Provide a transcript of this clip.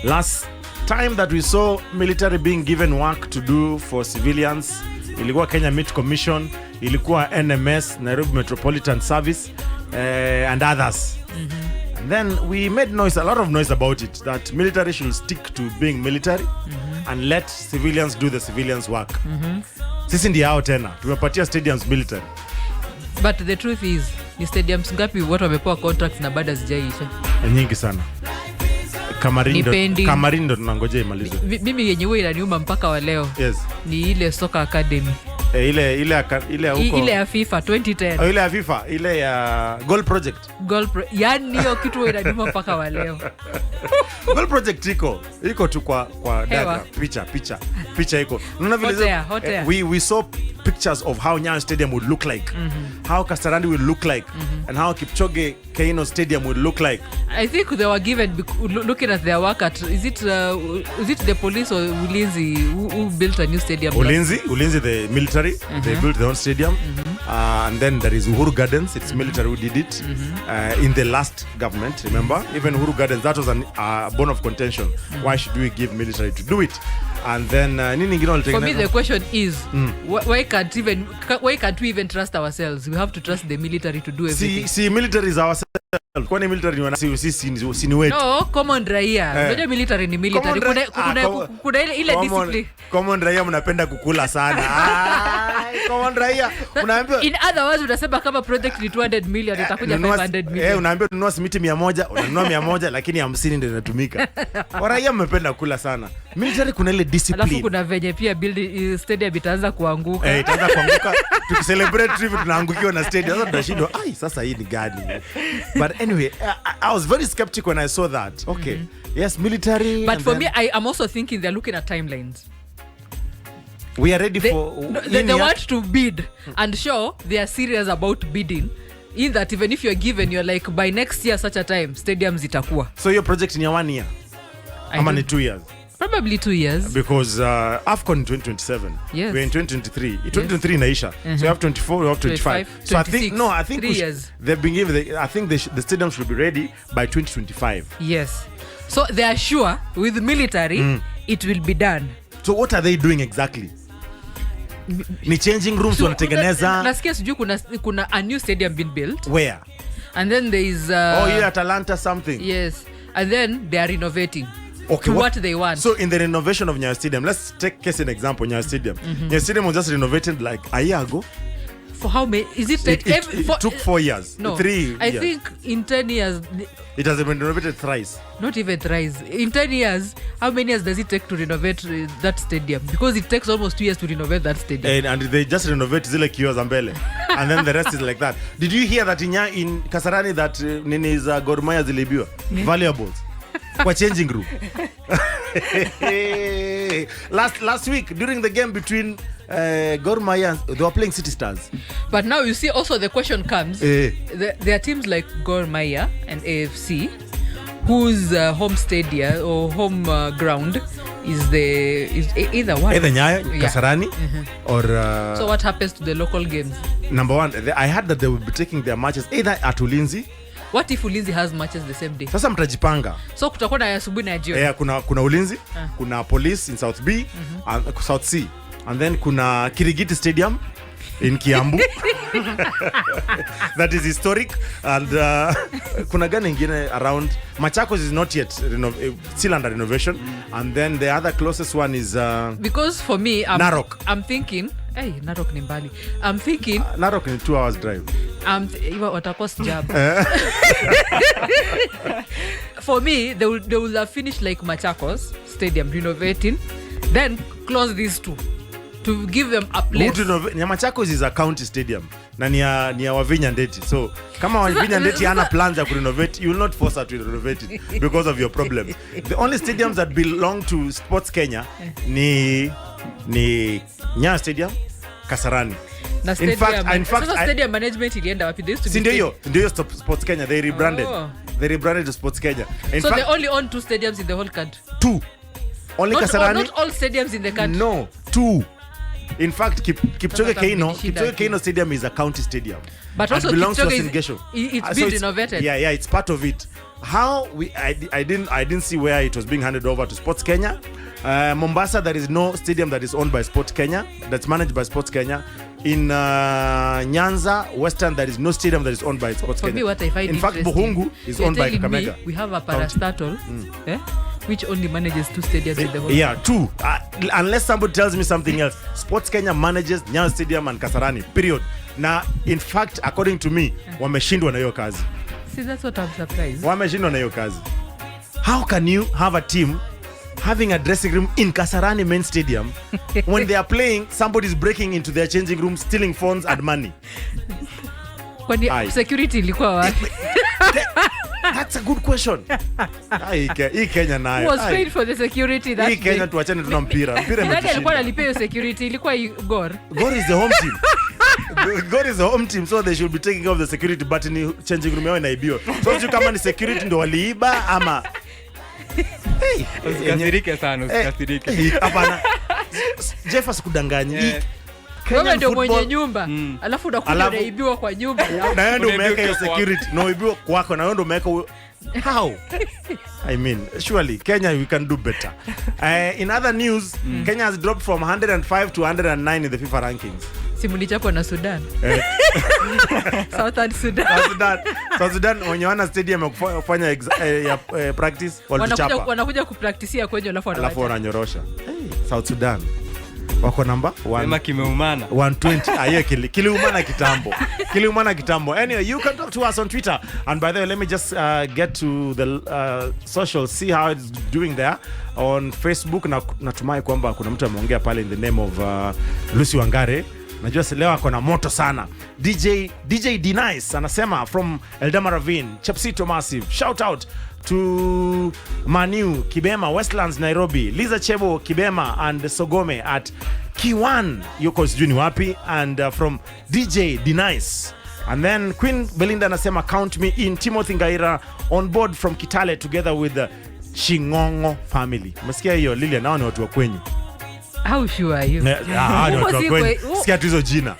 Last time that we saw military being given work to do for civilians, ilikuwa Kenya Meat Commission, ilikuwa NMS, Nairobi Metropolitan Service, and others. And then we made a lot of noise about it, that military should stick to being military and let civilians do the civilians work. Sisi ndio hao tena, tumepatia stadiums military. But the truth is, ni stadiums ngapi watu wamepewa contracts na bado hazijaisha? Nyingi sana. Kamarindo tunangoja imalize. Mimi yenyewe inaniuma mpaka wa leo. Yes. Ni ile Soccer Academy. Ile huko. Ile ya FIFA 2010. Ile ya FIFA, ile ya Goal Project. Yaani hiyo kitu inaniuma mpaka wa leo. Goal Project iko tu kwa data, picha iko. Unaona vile we saw pictures of how Nyayo Stadium would look like, how Kasarani will look like, and how Kipchoge Keino Stadium would look like. I think they were given looking at their work at is it the police or Ulinzi who built a new stadium? Ulinzi the military, they built their own stadium, and then there is Uhuru Gardens, it's military who did it in the last government. Remember, even Uhuru Gardens, that was a bone of contention. Why should we give military to do it? And then for me the question is why can't we even trust ourselves? We have to trust the military to do everything. See military is ourselves. Kwani military ni sisi ni wetu. No, common raia. Unajua military ni military. Kuna ile discipline. Common raia mnapenda kukula sana. Common raia. Unaambia in other words unasema kama project ni 200 million itakuja 500 million. Unaambia tununua simiti 100, unanunua 100 lakini 50 ndio inatumika. Raia mmependa kukula sana. Military kuna ile discipline. Alafu kuna venye pia build stadium itaanza kuanguka. Itaanza kuanguka. Tukicelebrate trip tunaangukiwa na stadium. Sasa tunashindwa, sasa hii ni gani? But anyway, I was very skeptical when I saw that. Okay. Yes, military. But for me, I am also thinking they're looking at timelines. We are ready they want to bid and show they are serious about bidding. In that even if you're given, you're like, by next year such a time, stadiums itakuwa. So your project in 1 year? How many 2 years? Probably 2 years. Because AFCON in 2027. Yes. We're in 2023. 2023 naisha. So you have 24, you have 25. 26, so I think 3 years. They've been given. I think the stadium should be ready by 2025. Yes. So they are sure with the military it will be done. So what are they doing exactly? Ni changing rooms wanatengeneza. Nasikia sijui kuna a new stadium being built. Where? And then there is Atalanta something. Yes. And then they are renovating. Okay, to what they want. So in the renovation of Nyayo Stadium, let's take case an example. Nyayo Stadium. Nyayo Stadium was just renovated like a year ago. For how many? Is it took 4 years. No, 3 years. I think in 10 years. It has been renovated thrice. Not even thrice. In 10 years, how many years does it take to renovate that stadium? Because it takes almost 2 years to renovate that stadium. And they just renovate zile kioo za mbele. And then the rest is like that. Did you hear that in Kasarani that nini za Gor Mahia zilibiwa? Valuables. For changing room. last week during the game between Gor Mahia, they were playing City Stars. But now you see also the question comes, there are teams like Gor Mahia and AFC whose home stadium or home ground is either one. Either Nyayo, Kasarani, or so what happens to the local games? Number one, I heard that they will be taking their matches either at Ulinzi. What if Ulinzi has matches the same day? Sasa mtajipanga. So kutakuwa na asubuhi na jioni. Kuna Ulinzi, kuna Police in South B, and South C. And then kuna Kirigiti Stadium in Kiambu. That is historic. And kuna gani ingine around. Machakos is not yet still under renovation. And then the other closest one is because for me Narok. I'm thinking Narok ni mbali. I'm thinking Narok ni 2 hours drive. Watakost job. For me, they will have finished like Machakos Stadium renovating, then close these two to give them a place. Machakos is a county stadium. Na ni ya Wavinya Ndeti. So kama Wavinya Ndeti hana plans ya kurenovate, you will not force her to renovate it because of your problems. The only stadiums that belong to Sports Kenya ni Nyayo Stadium, Kasarani. In fact, stadium management ilienda wapi? They used to be ndio Sports Kenya, they rebranded. They rebranded to Sports Kenya. So they only own 2 stadiums in the whole country. 2. Only Kasarani. Not all stadiums in the country. No, 2. In fact, Kipchoge Keino Stadium is a county stadium. But and also belongs to Kipchoge Uasin Gishu. it's So been renovated. Yeah, it's part of it. How I didn't see where it was being handed over to Sports Kenya. Mombasa, there is no stadium that is owned by Sports Kenya, that's managed by Sports Kenya. In Nyanza, Western, there is no stadium that is owned by Sports Kenya. For me, what I find in fact, Buhungu is owned by Kakamega. We have a parastatal, which only manages 2 stadiums in the whole. Yeah, 2. Unless somebody tells me something else. Sports Kenya manages Nyayo Stadium and Kasarani. Period. Now, in fact, according to me, wameshindwa na hiyo kazi. See, that's what I'm surprised. Wameshindwa na hiyo kazi. How can you have a team having a dressing room in Kasarani main stadium when they are playing, somebody's breaking into their changing room, stealing phones and money? Kwani security ilikuwa wapi? That's a good question. Hii Kenya nayo. Who was paid for the security that hii Kenya tuachane tuna mpira. Mpira nani alikuwa analipia hiyo security? Ilikuwa Gor. Gor is the home team. God is the home team, so they should be taking off the security, but in changing room yao inaibiwa. So sio kama ni security ndo waliiba ama usikasirike sana, usikasirike. Hapana. Jeffers kudanganya. Wewe ndio mwenye nyumba, alafu unakuja unaibiwa kwa nyumba. Na wewe ndio umeweka hiyo security, na uibiwa kwako, na wewe ndio umeweka. How? I mean, surely Kenya, we can do better. In other news, Kenya has dropped from 105 to 109 in the FIFA rankings. Simuli chapo na Sudan. Southern Sudan. South Sudan wenye wana stadium ya kufanya practice walichapa. Wanakuja kupraktisia kwenye alafu wananyorosha. South Sudan wako namba 1. Sema kimeumana. 120. Aye kiliumana kitambo. Anyway, you can talk to us on Twitter. And by the way, let me just get to the social, see how it's doing there on Facebook. Na natumai kwamba kuna mtu ameongea pale in the name of Lucy Wangare. Najua leo ako na moto sana. DJ D-Nice anasema from Eldama Ravine, Chepsito Massive. Shout out to Manu Kibema, Westlands Nairobi, Liza Chebo Kibema and Sogome at Kiwan yuko sijui ni wapi, and from DJ D-Nice. And then Queen Belinda anasema count me in. Timothy Ngaira on board from Kitale together with the Shingongo family. Umesikia hiyo Lilian, nao ni watu wa kwenyu. How sure are you? Sikia tu hizo jina.